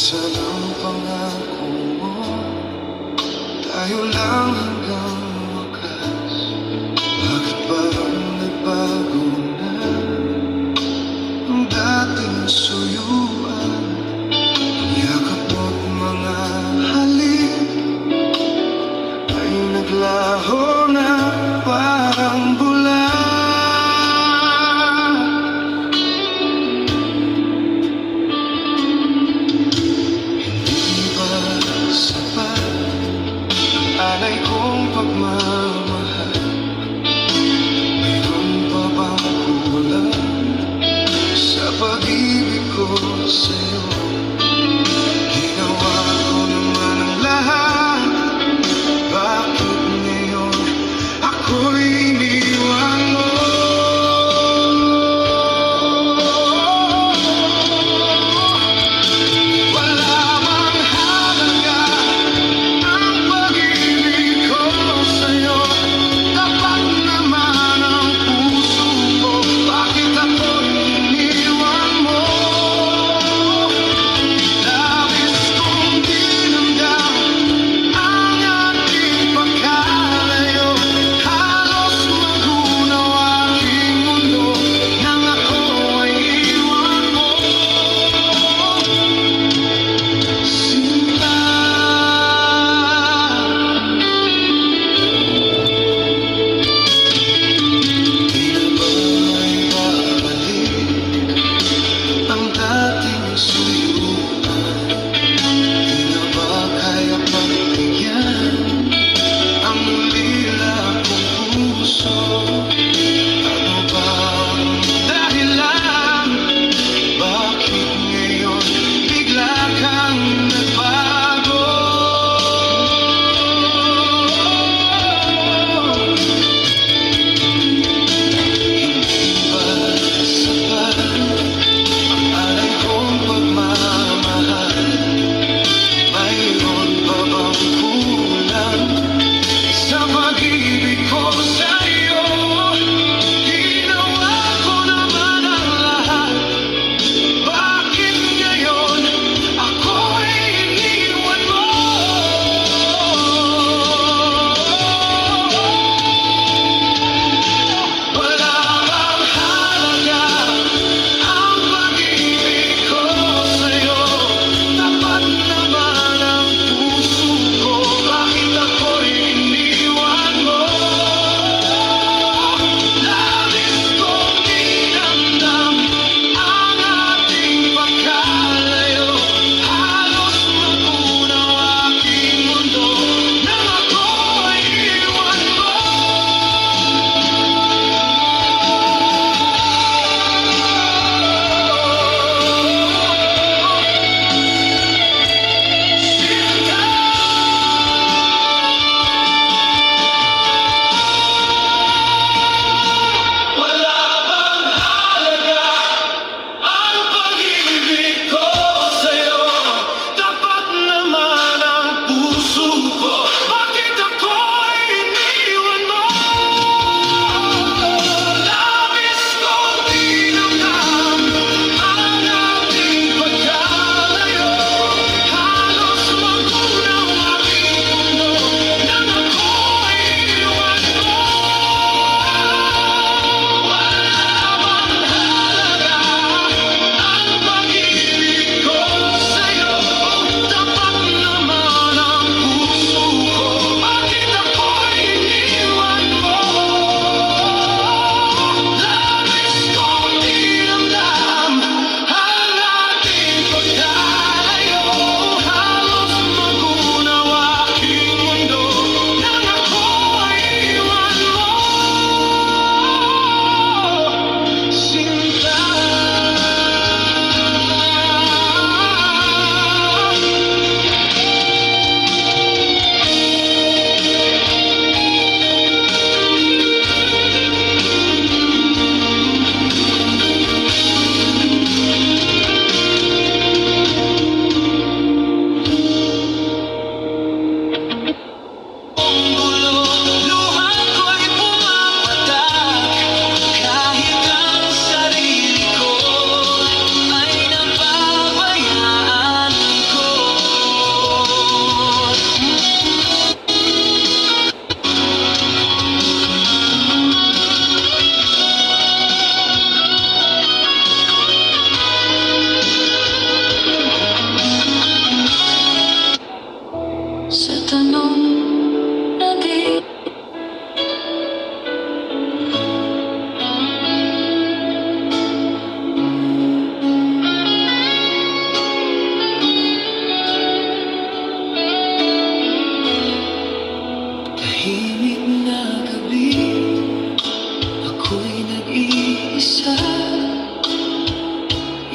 Nasaan ang pangako mo? Tayo lang hanggang wakas. Bakit parang nagbago na ang dating suyuan? Ang yakap mo't mga halik ay naglaho na parang bula. Alay kong pagmamahal, mayroon pa bang kulang sa pag-ibig ko sa'yo? Ginawa ko naman ang lahat, bakit ngayon ako'y iniwan mo?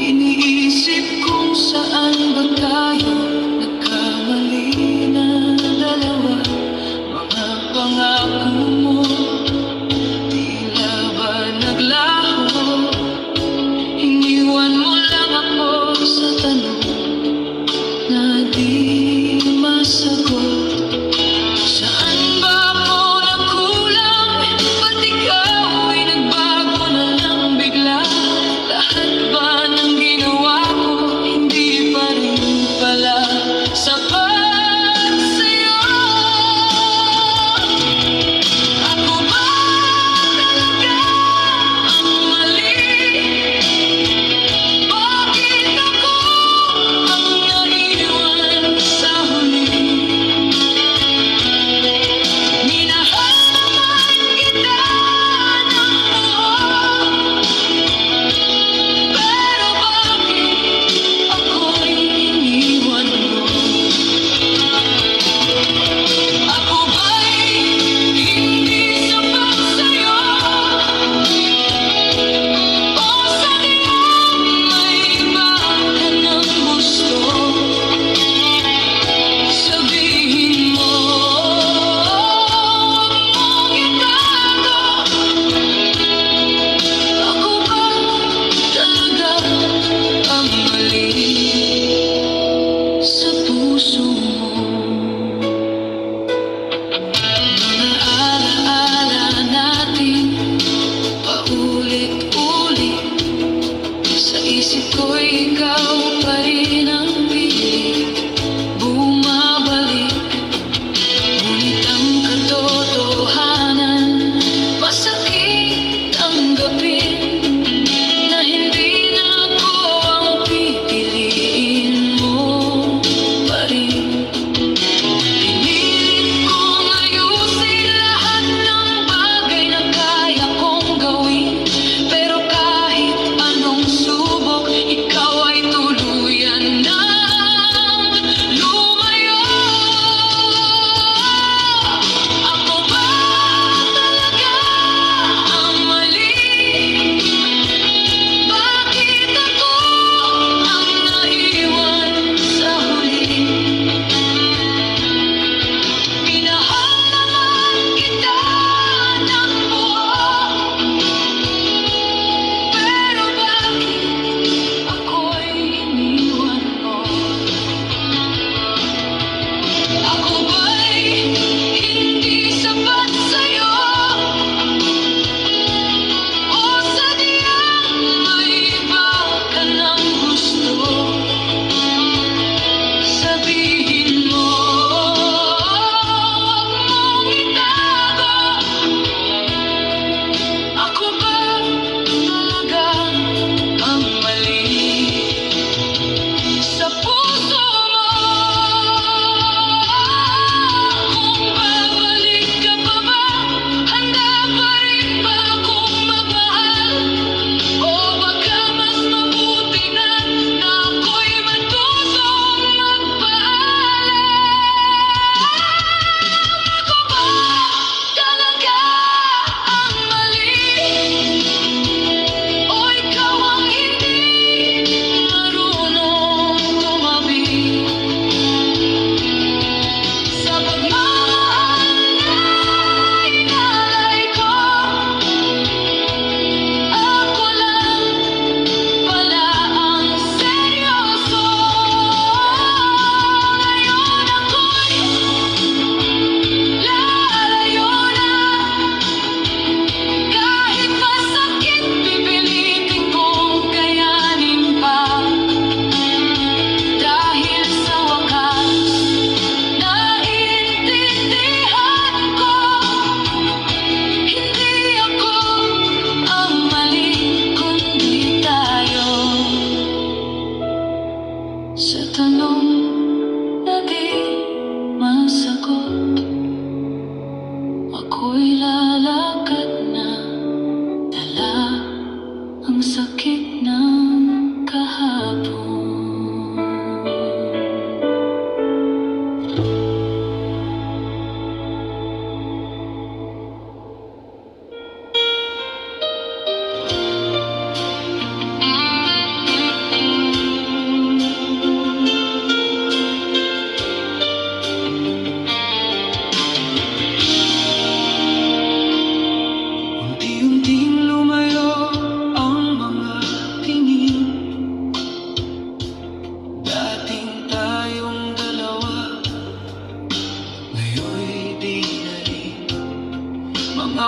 Iniisip kung saan ba tayo nagkamali na dalawa. Mga pangako mo tila ba naglaho. Iniwan mo lang ako sa tanong na di masagot. Saan ba ako nagkulang? Ba't ikaw ay nagbago na lang bigla? Lahat ba ng ginawa ko hindi pa rin pala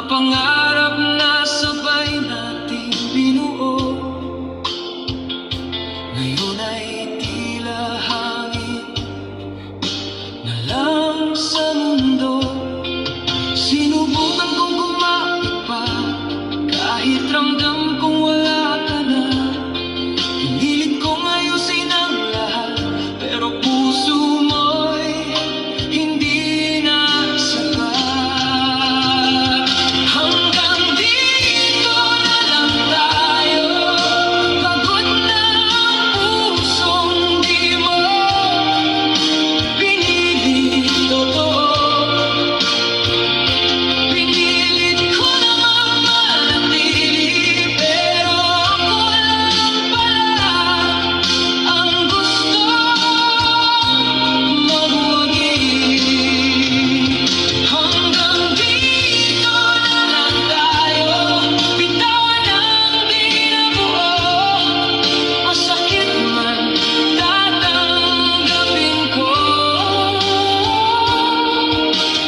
pangarap na sabay nating binuo, ngayon ay tila hangin na lang sa mundo. Sinubukan kong kumapit pa, kahit ramdam kong wala ka na. Pinilit kong ayusin ang lahat, pero puso mo'y hindi na sapat. Hanggang dito na lang tayo, pagod na ang pusong di mo pinilit totoo. Pinilit ko namang manatili, pero ako lang pala ang gusto mabuwagi. Hanggang dito na lang tayo, bitawan ang di nabuo. Masakit man, tatanggapin ko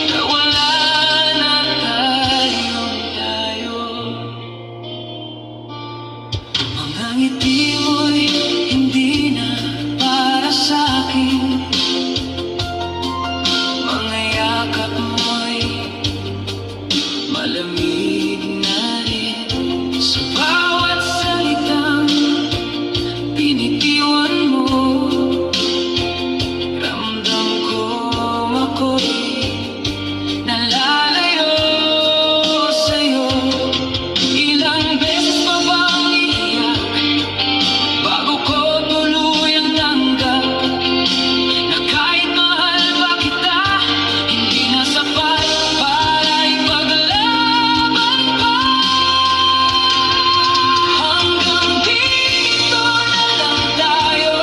na wala na tayong tayo. Mga ngiti mo'y hindi na para sa'kin, mga yakap mo'y malamig na rin. Sa bawat salitang binitiwan mo, ramdam kong ako'y nalalayo sa'yo. Ilang beses pa bang iiyak bago ko tuluyang tanggap na kahit mahal pa kita, hindi na sapat para ipaglaban pa. Hanggang dito na lang tayo,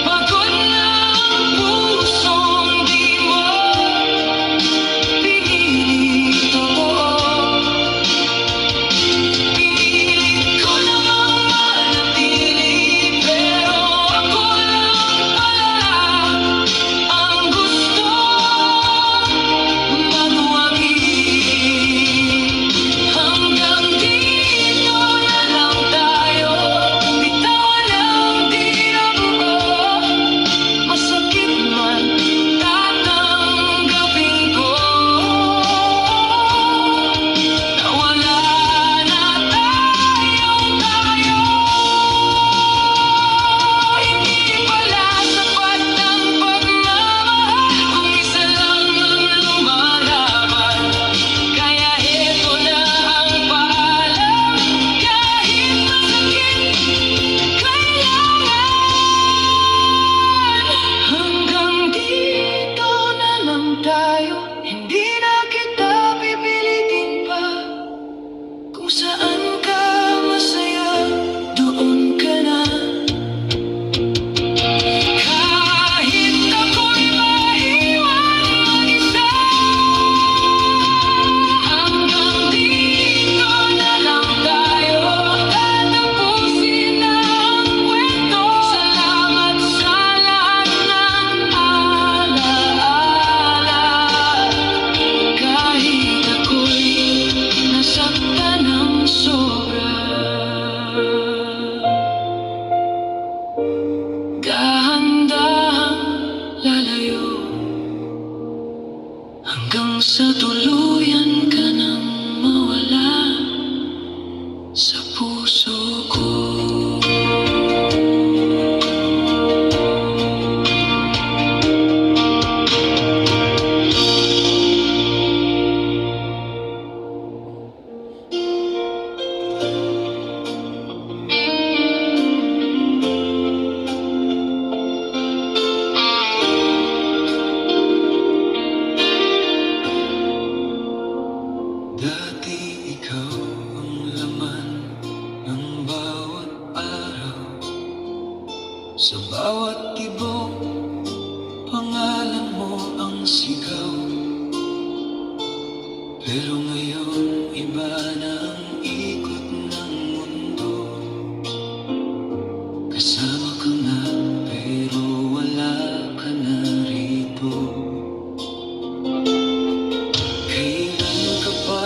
pagod na ang pusong di mo pinilit totoo. Pinilit ko namang manatili, pero ako lang pala ang gusto mabuwagi. Hanggang dito na lang tayo, bitawan ang di nabuo. Masakit man, tatanggapin ko na wala na tayong tayo. Hindi pala sapat ang pagmamahal kung isa lang ang lumalaban. Kaya ito na ang paalam, kahit masakit, kailangan. Hanggang dito na lang tayo, hindi na kita pipilitin pa. Kung saan ka masaya, doon ka na. Kahit ako'y maiwan mag-isa, hanggang dito na lang tayo, tatapusin na ang kwento. Salamat sa lahat ng alaala, kahit ako'y nasaktan ng sobra. Dahan-dahang lalayo, hanggang sa tuluyan ka nang mawala sa puso ko. Dati ikaw ang laman ng bawat araw, sa bawat tibok, pangalan mo ang sigaw. Pero ngayon iba na ang ikot ng mundo. Kasama ka nga pero wala ka na rito. Kailan ka pa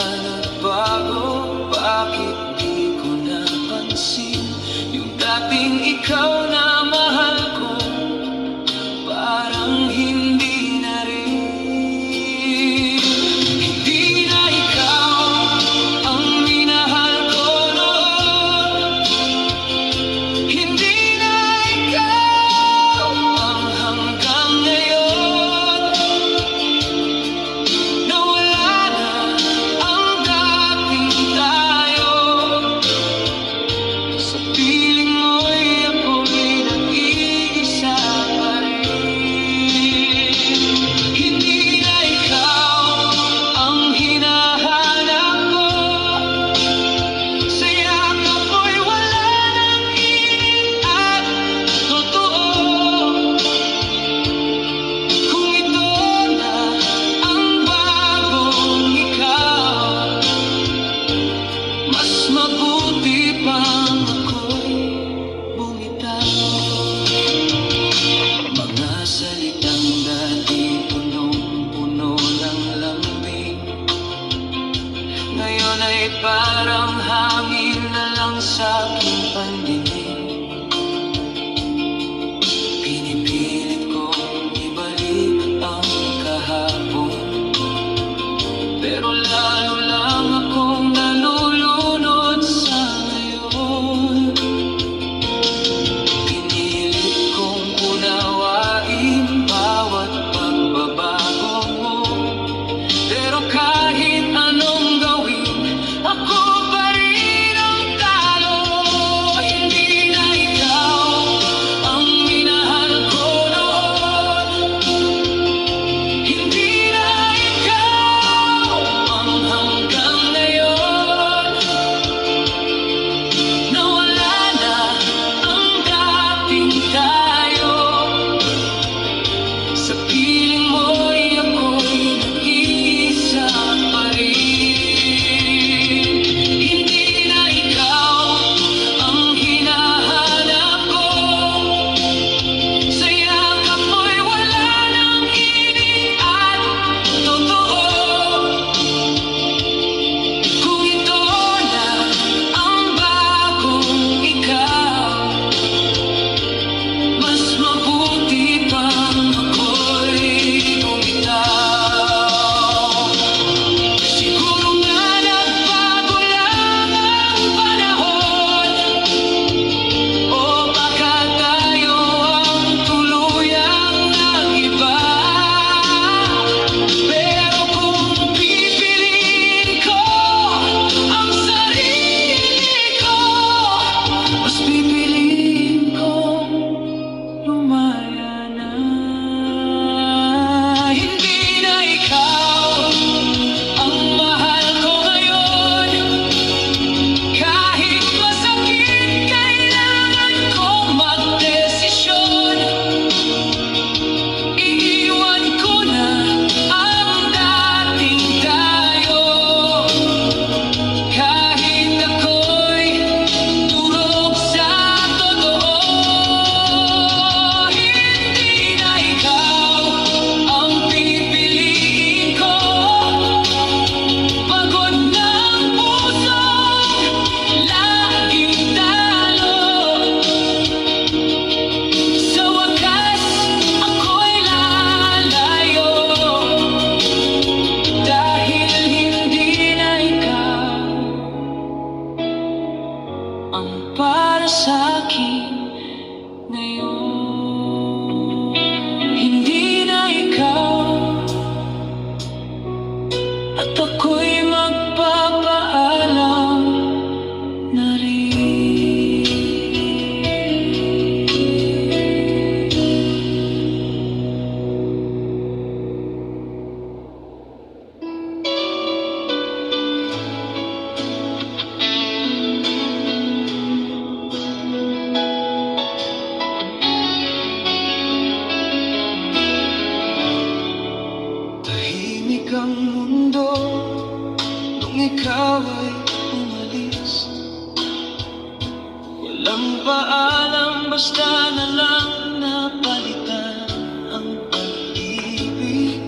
sana lang napalitan ang pag-ibig.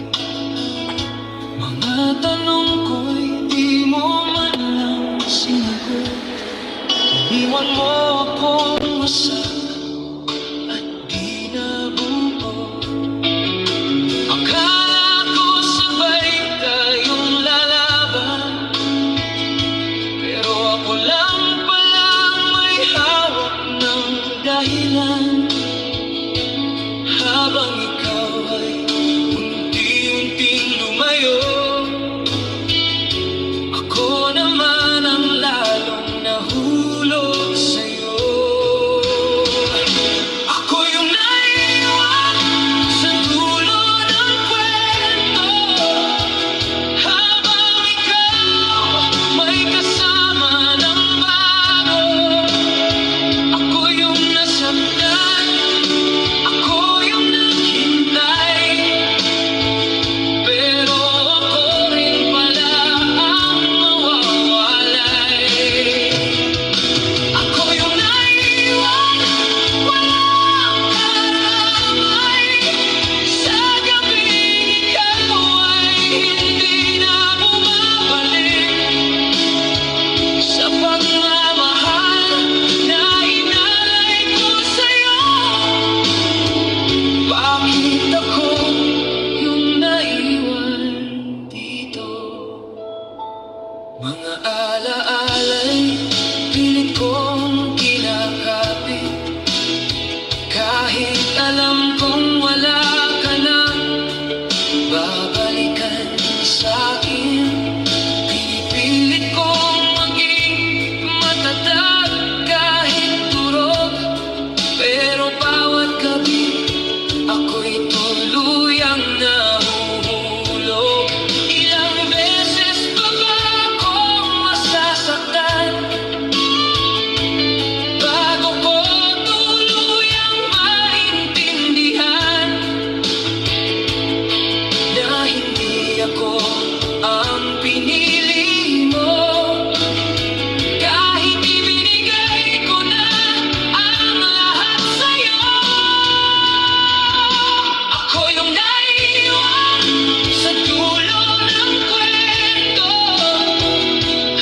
Mga tanong ko'y di mo man lang sinagot. Iniwan mo akong wasak at di nabuo. Akala ko sabay tayong lalaban, pero ako lang palang may hawak ng dahilan. Habang ikaw ay unti-unting lumayo, ako naman ang lalong nahulog sa'yo. Ako yung naiwan sa dulo ng kwento, habang ikaw may kasama ng bago. Ako yung nasaktan, ako yung naghintay, pero ako rin pala ang mawawalay. Ako yung naiwan, walang karamay, sa gabing ikaw ay hindi na bumabalik. Sa pagmamahal na inalay ko sa'yo, bakit ako yung naiwan dito? Mga alaala'y pilit kong kinakapit, kahit alam kong wala ka na babalikan sa'kin. Pinipilit kong maging matatag kahit durog, pero bawat gabi ako'y tuluyang nahuhulog. Ilang beses pa ba akong masasaktan bago ko tuluyang maintindihan na hindi ako ang pinili mo, kahit ibinigay ko na ang lahat sa'yo. Ako yung naiwan sa dulo ng kwento,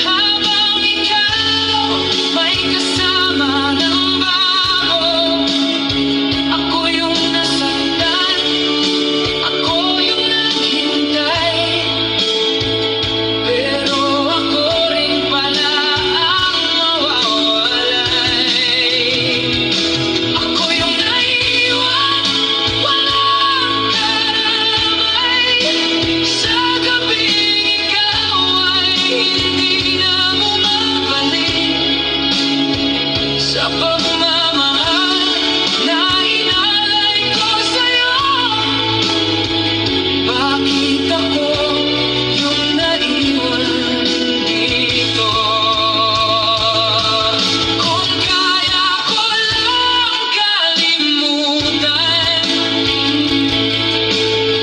habang ikaw may kasama ng bago. Ako yung nasaktan, ako yung naghintay, pero ako rin pala ang mawawalay. Ako yung naiwan, walang karamay, sa gabing ikaw ay hindi na bumabalik. Sa pagmamahal na inalay ko sa'yo, bakit ako yung naiwan dito? Kung kaya ko lang kalimutan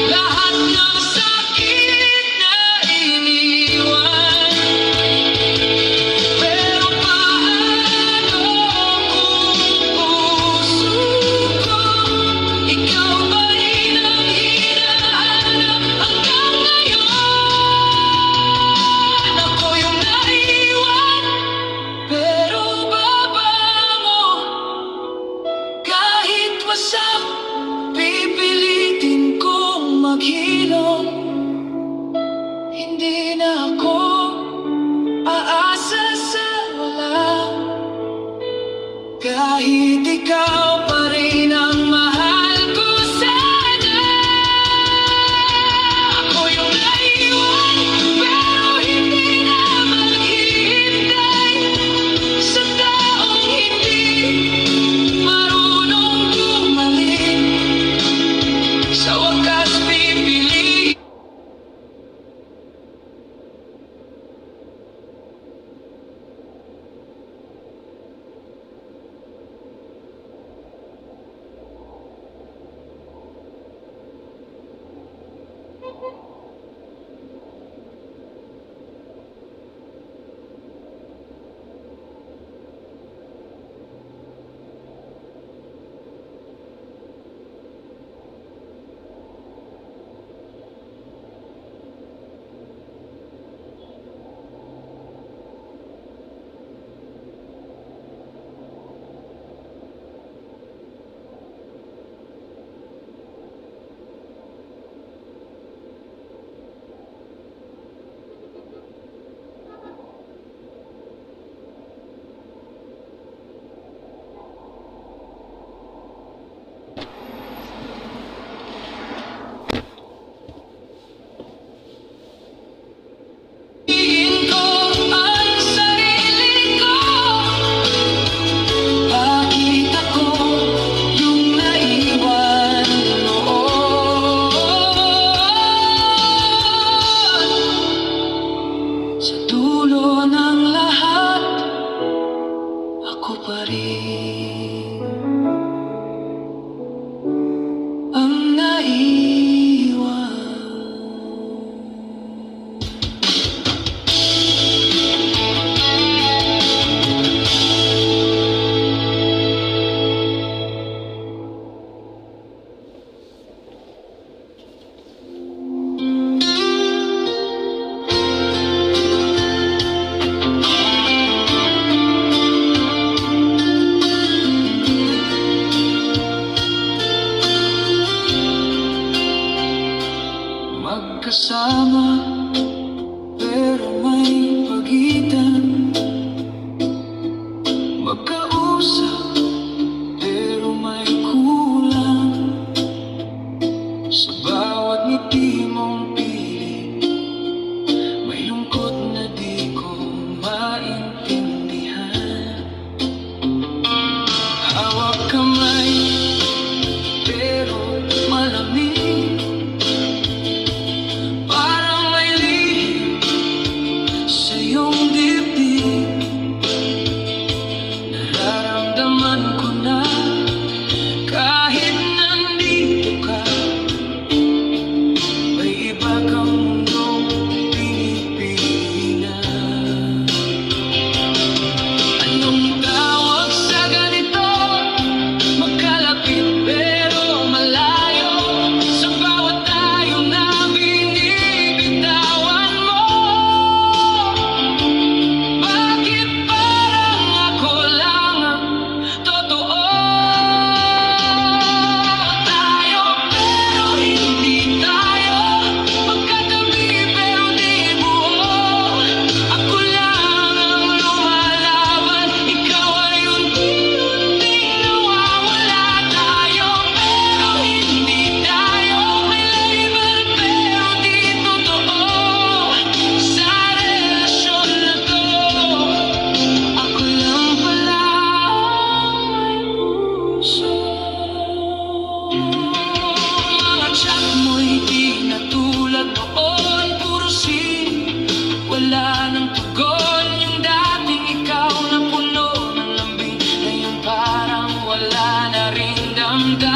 lahat ng sakit na iniwan, pero paano kung puso ko ikaw pa rin ang hinahanap hanggang ngayon? Ako yung naiwan, pero babango kahit wasak. Pipilitin kong maghilom, hindi na ako aasa sa wala, kahit ikaw pa rin ang mahal ko sana. Ako yung naiwan, pero hindi na maghihintay sa taong hindi marunong bumalik. Sa wakas pipili.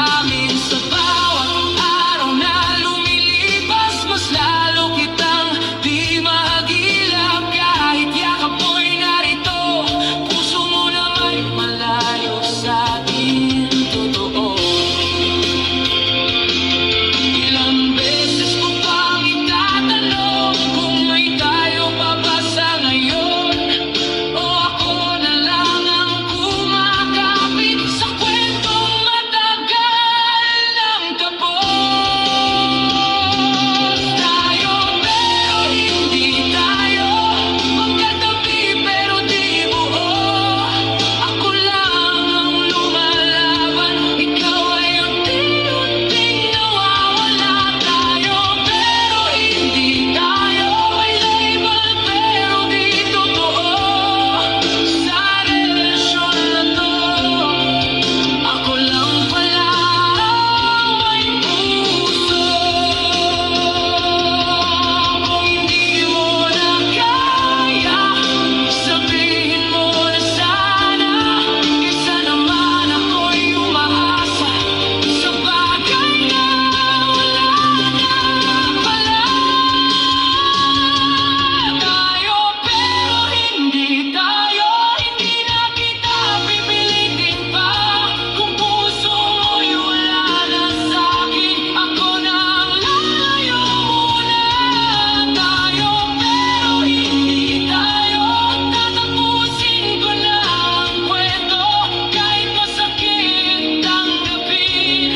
amin. Sa bawat araw na lumilipas, mas lalo kitang di mahagilap. Kahit yakap mo'y narito, puso mo na may malayo sa akin. Totoo, ilang beses ko pang itatanong kung may tayo pa ba sa ngayon, o ako na lang ang kumakapit sa kwentong matagal ng tapos. Tayo pero hindi tayo, magkatabi pero di buo. Ako lang ang lumalaban, ikaw ay unti-unting nawawala. Tayo pero hindi tayo, may label pero di totoo. Sa relasyon na to, ako lang pala ang may puso. Kung hindi mo na kaya, sabihin mo na sana, kaysa naman ako'y umaasa sa bagay na wala na pala. Tayo pero hindi tayo, hindi na kita pipilitin pa. Kung puso mo'y wala na sa'kin, ako na ang lalayo muna. Tayo pero hindi tayo, tatapusin ko na ang kwento. Kahit masakit tanggapin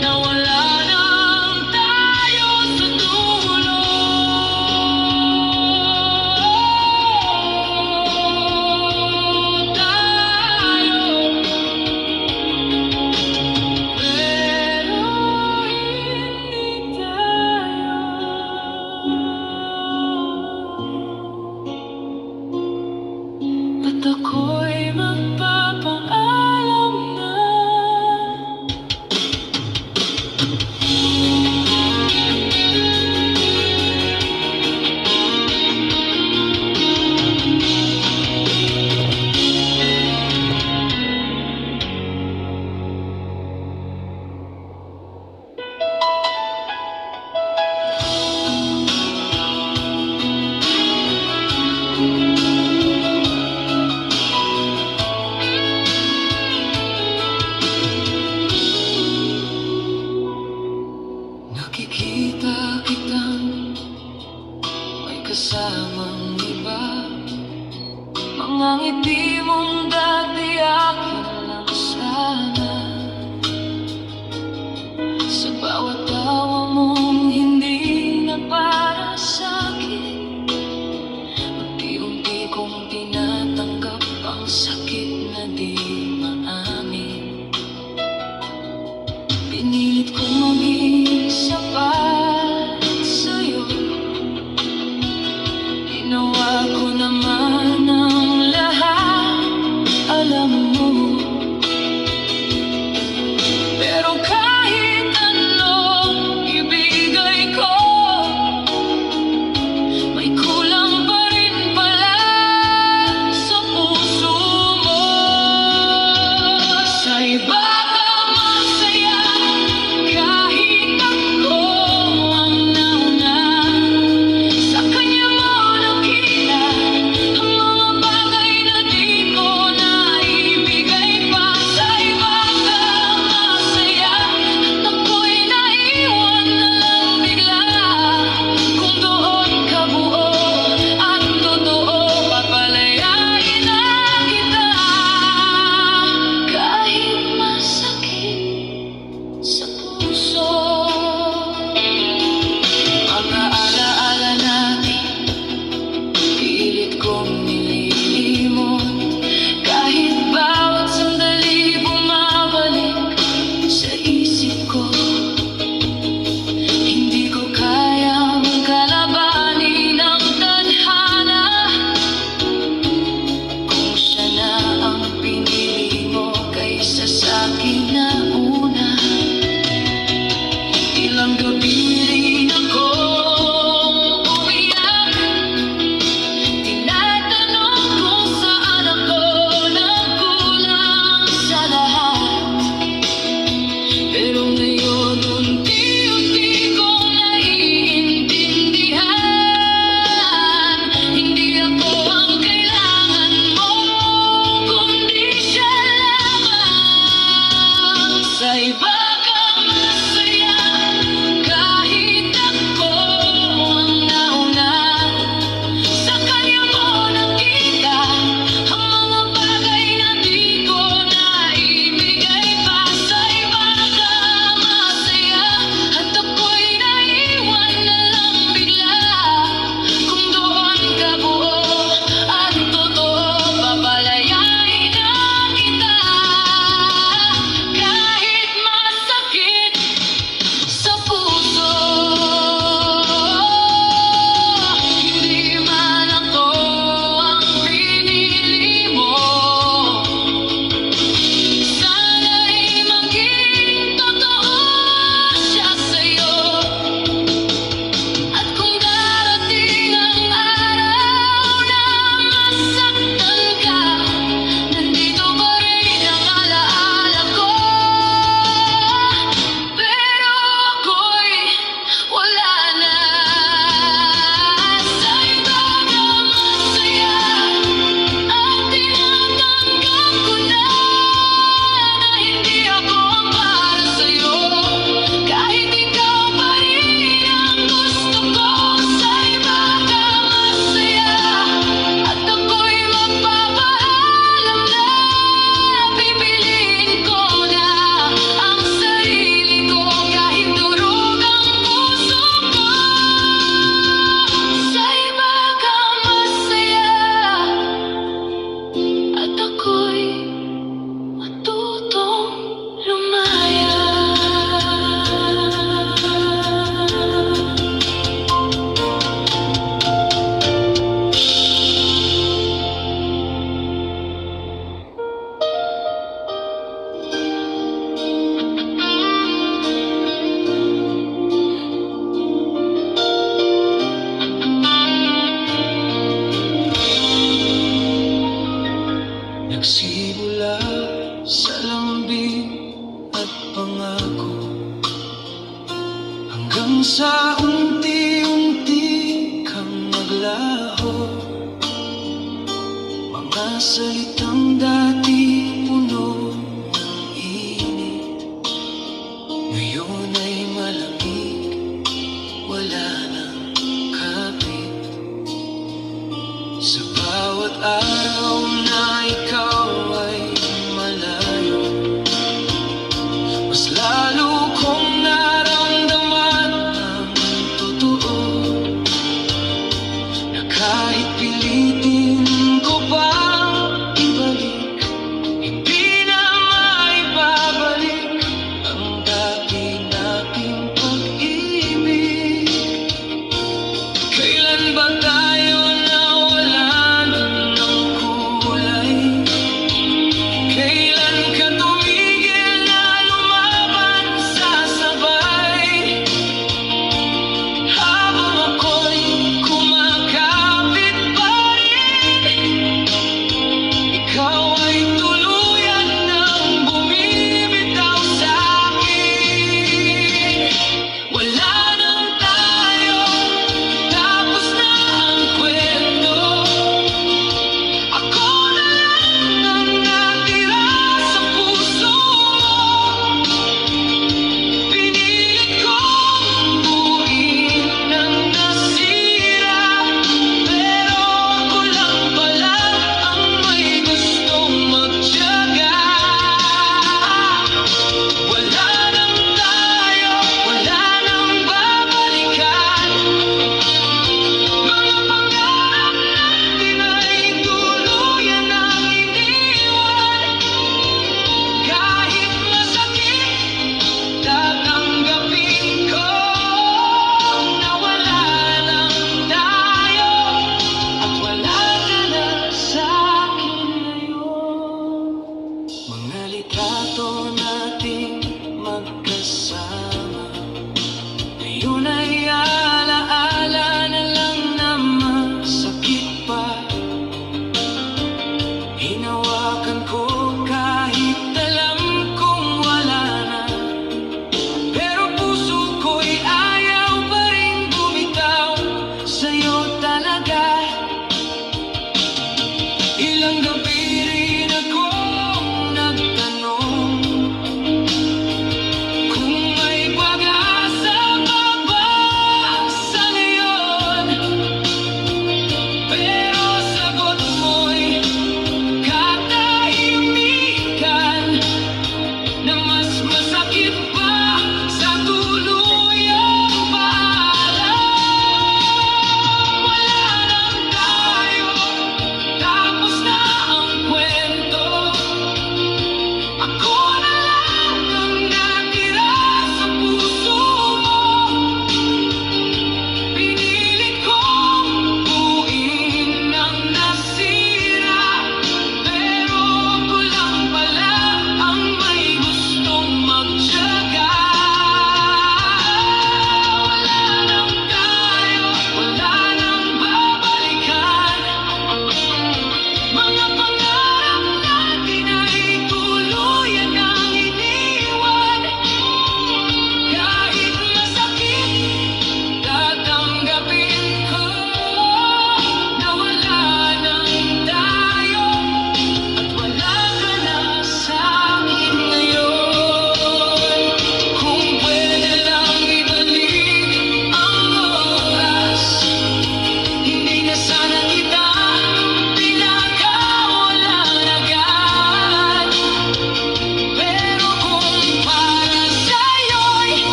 na wala nang tayo sa dulo. At ako'y magpapaalam na. Nakikita kitang may kasamang iba, mga ngiti mong dati akin lang sana. Sa bawat tawa mong hindi na para sa'kin, unti-unti kong tinatanggap ang sakit na di maamin. Pinilit kong maging sapat sa'yo, ginawa ko naman ang lahat, alam mo. Pero kahit anong ibigay ko, may kulang pa rin pala sa puso mo. Sa iba ka masaya, kahit ako pangako, hanggang sa unti-unti kang naglaho. Mga salitang dati puno ng init, ngayon ay malamig, wala nang kapit. Sa bawat araw na ikaw ay malayo, mas lalo kong naramdaman ang totoo, na kahit pilitin ko pang ibalik, hindi na maibabalik ang dati nating pag-ibig.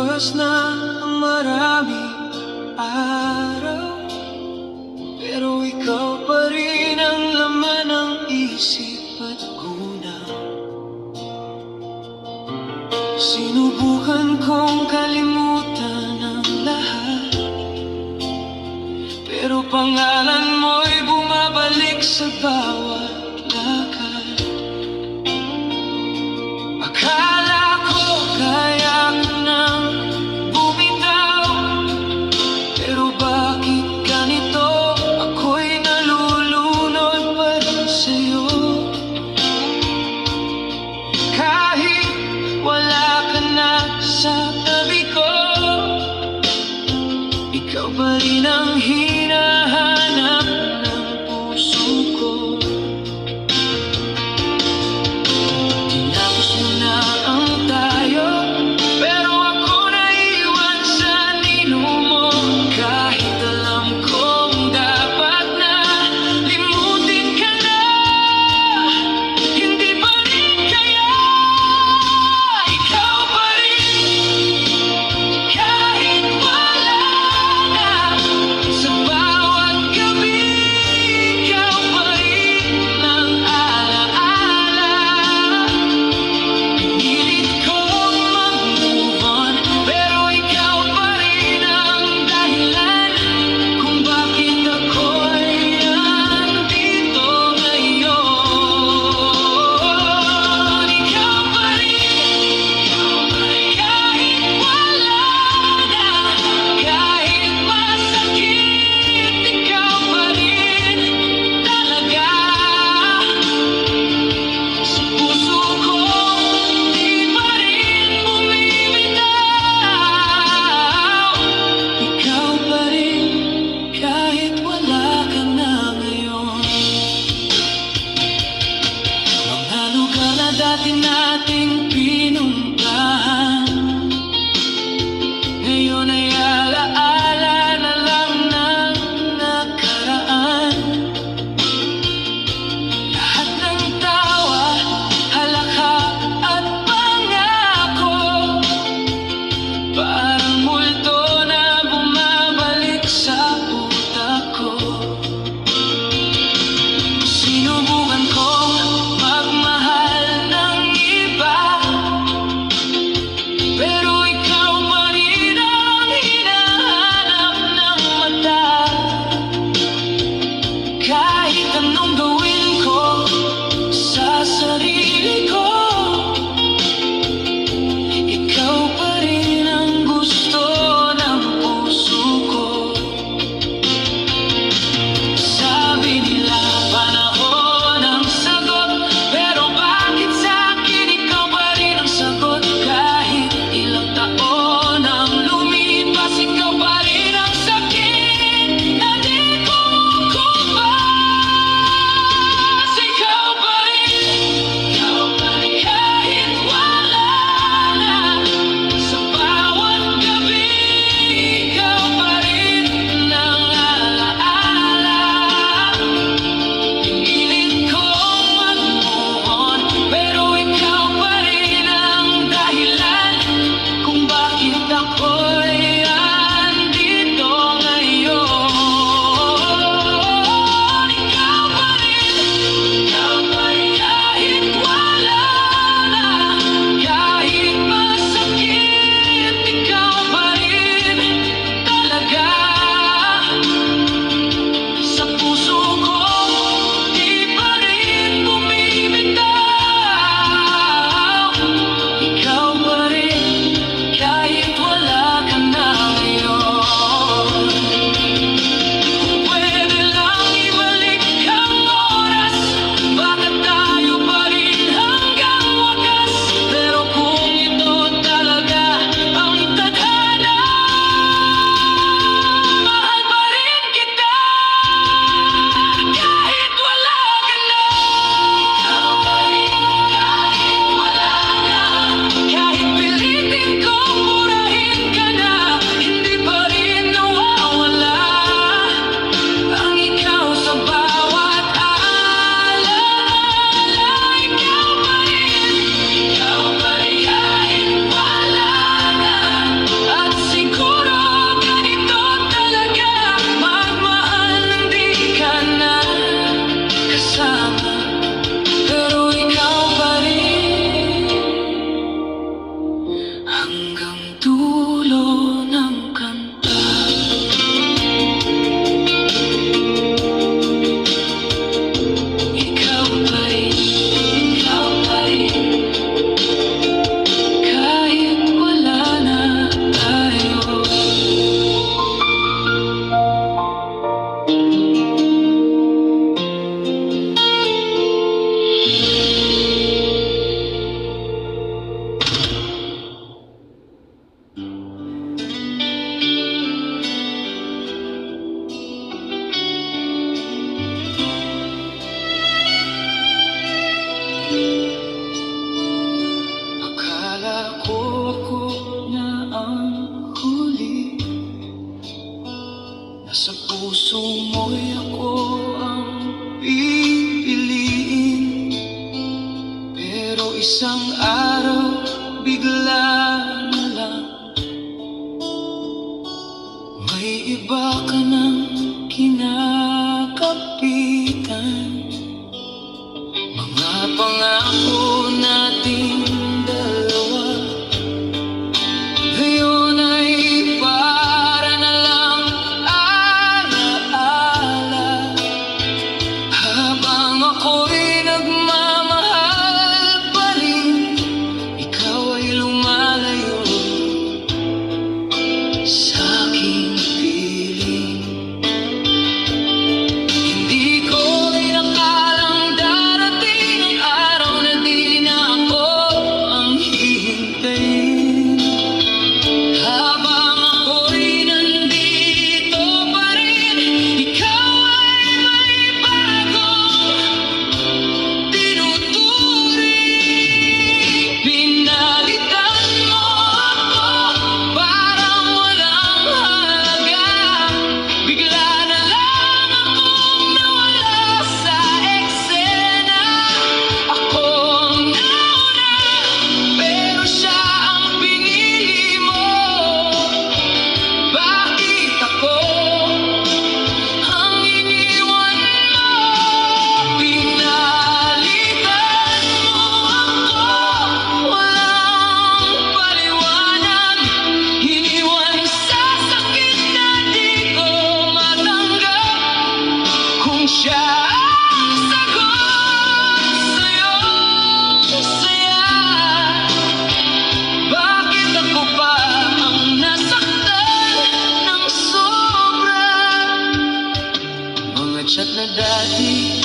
Lumipas na ang maraming araw, pero ikaw pa rin ang laman ng isip at gunaw. Sinubukan kong kalimutan ang lahat, pero pangalan mo'y bumabalik sa bawat lakad. Akala ko kaya ko nang bumitaw, pero bakit ganito? Ako'y nalulunod pa rin sa'yo. Kahit wala ka na sa tabi ko, ikaw pa rin ang hinahanap ng puso ko. Tinapos mo na ang tayo, pero ako naiwan sa nilo mo. Kahit alam kong dapat na limutin ka na, hindi pa rin kaya. Ikaw pa rin, kahit wala na. Sa bawat gabi, ikaw pa rin ang alaala. Pinilit kong mag-move on, pero ikaw pa rin ang dahilan kung bakit ako'y nandito ngayon. Ikaw pa rin, kahit wala na, kahit masakit, ikaw pa rin talaga. Sa puso ko, di pa rin bumibitaw. Ikaw pa rin, kahit wala ka na ngayon. Mga lugar na dati nating pinuntahan, ngayon ay alaala na lang ng nakaraan. Lahat ng tawa, halaka at pangako, parang multo na bumabalik sa utak ko. Sinubukan kong magmahal ng iba, pero ikaw pa rin ang hinahanap ng mata. Kahit anong gawin ko sa sarili ko, ikaw pa rin ang gusto ng puso ko. Sabi nila panahon ang sagot, pero bakit sa'kin ikaw pa rin ang sagot? Kahit ilang taon ang lumipas, ikaw pa rin ang sakit na di ko kumpas. Ikaw pa rin, kahit wala na. Sa bawat gabi, ikaw pa rin ang alaala. Pinilit kong mag-move on, pero ikaw pa rin ang dahilan kung bakit ako'y andito ngayon. Ikaw pa rin, kahit wala na, kahit masakit, ikaw pa rin talaga. Sa puso ko, di pa rin bumibitaw. Ikaw pa rin, kahit wala ka puso mo'y ako ang pipiliin. Pero isang araw bigla na lang may iba ka nang kinakapitan. Mga pangako nating dalawa ngayon ay para na lang alaala. Habang ako'y nagmamahal pa rin, ikaw ay lumalayo sa aking piling. Hindi ko inakalang darating ang araw na di na ako ang hihintayin. Habang ako'y nandito pa rin, ikaw ay may bagong tinuturing. Pinalitan mo ako parang walang halaga. Bigla na lang akong nawala sa eksena. Ako ang nauna, pero siya ang pinili mo. Bakit ako ang iniwan mo? Pinalitan mo ako, walang paliwanag. Iniwan sa sakit na di ko matanggap. Kung siya ang sagot sa iyong saya, bakit ako pa ang nasaktan ng sobra? Mga chat na dati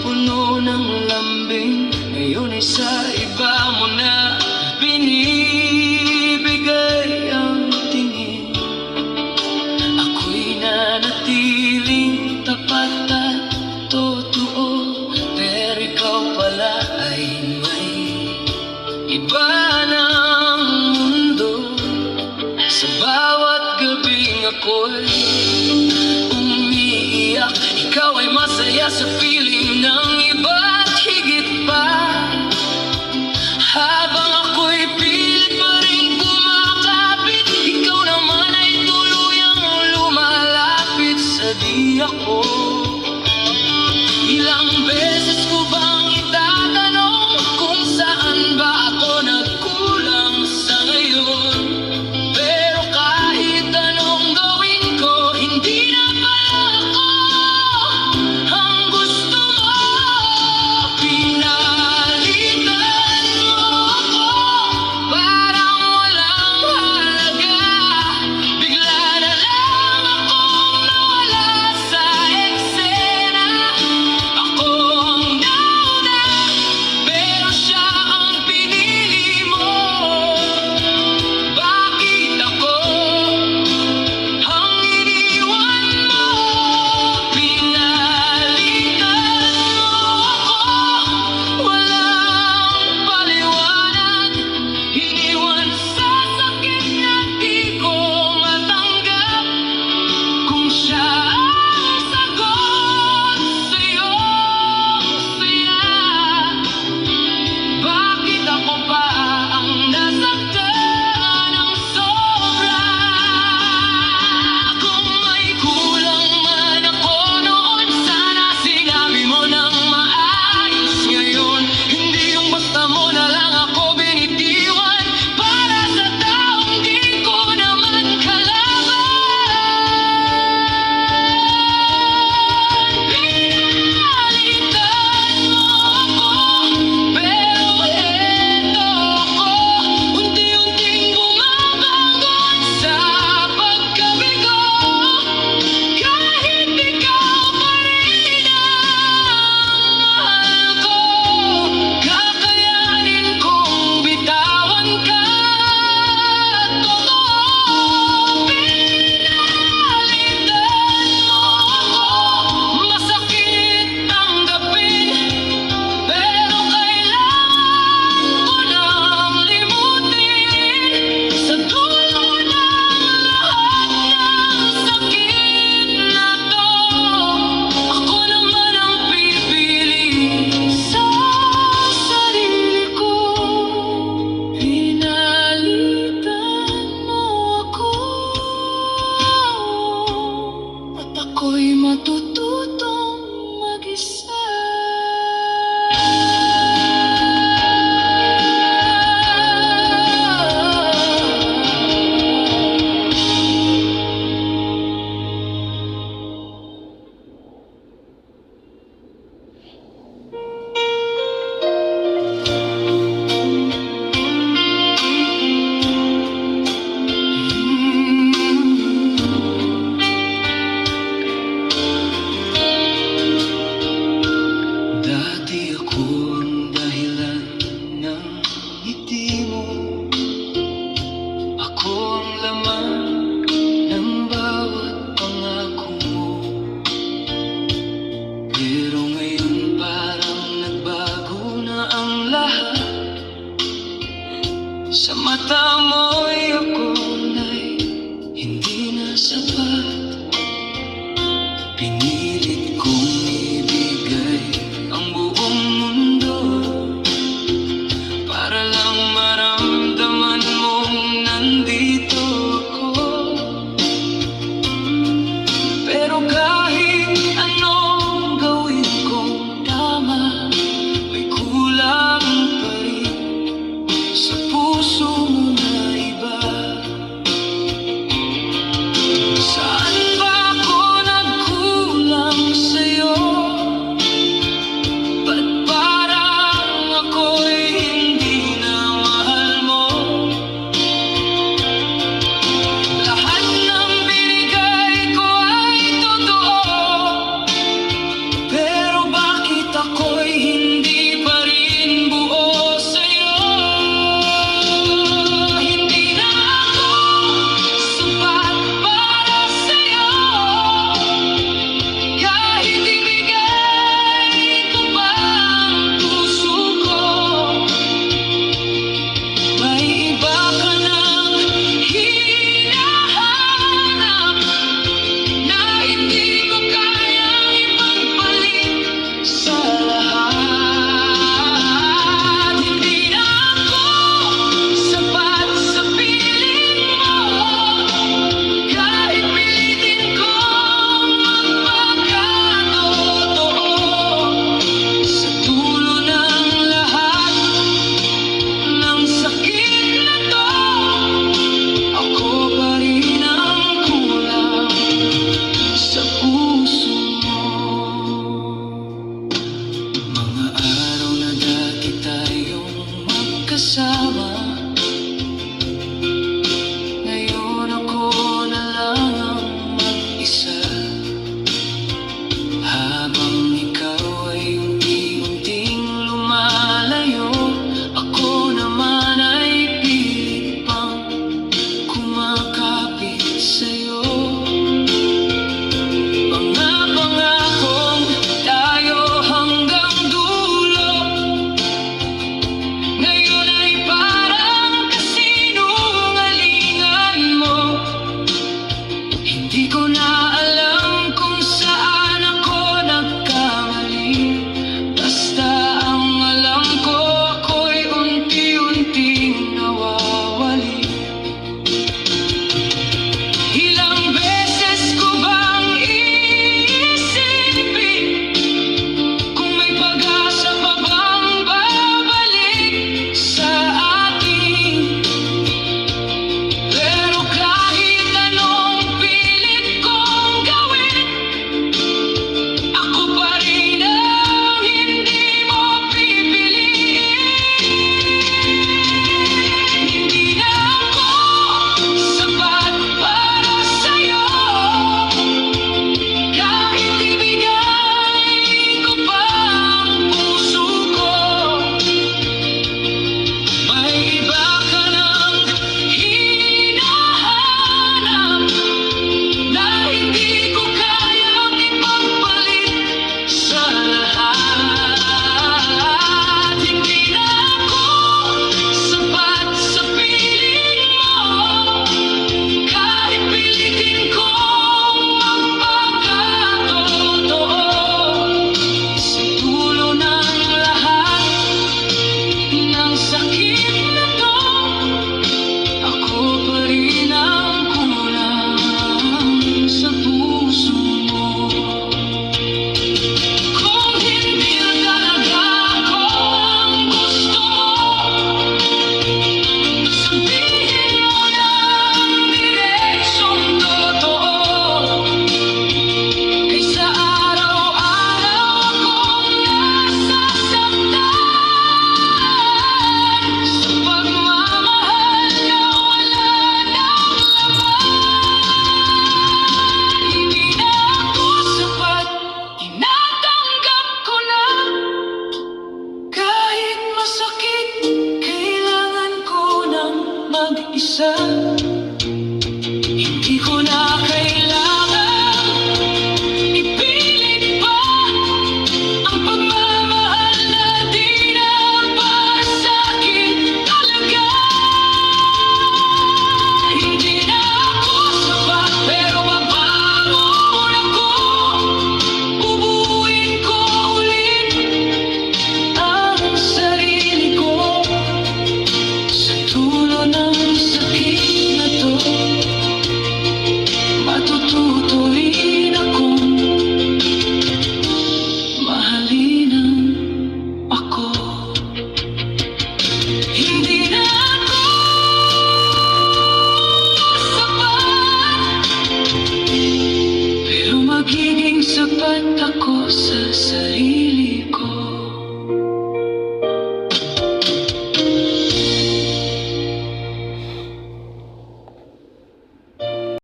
puno ng lambing, ngayon ay sa iba mo na binibigay ang tingin. Ako'y nanatiling tapat at totoo, pero ikaw pala ay may iba ng mundo. Sa bawat gabing ako'y umiiyak, ikaw ay masaya sa piling ng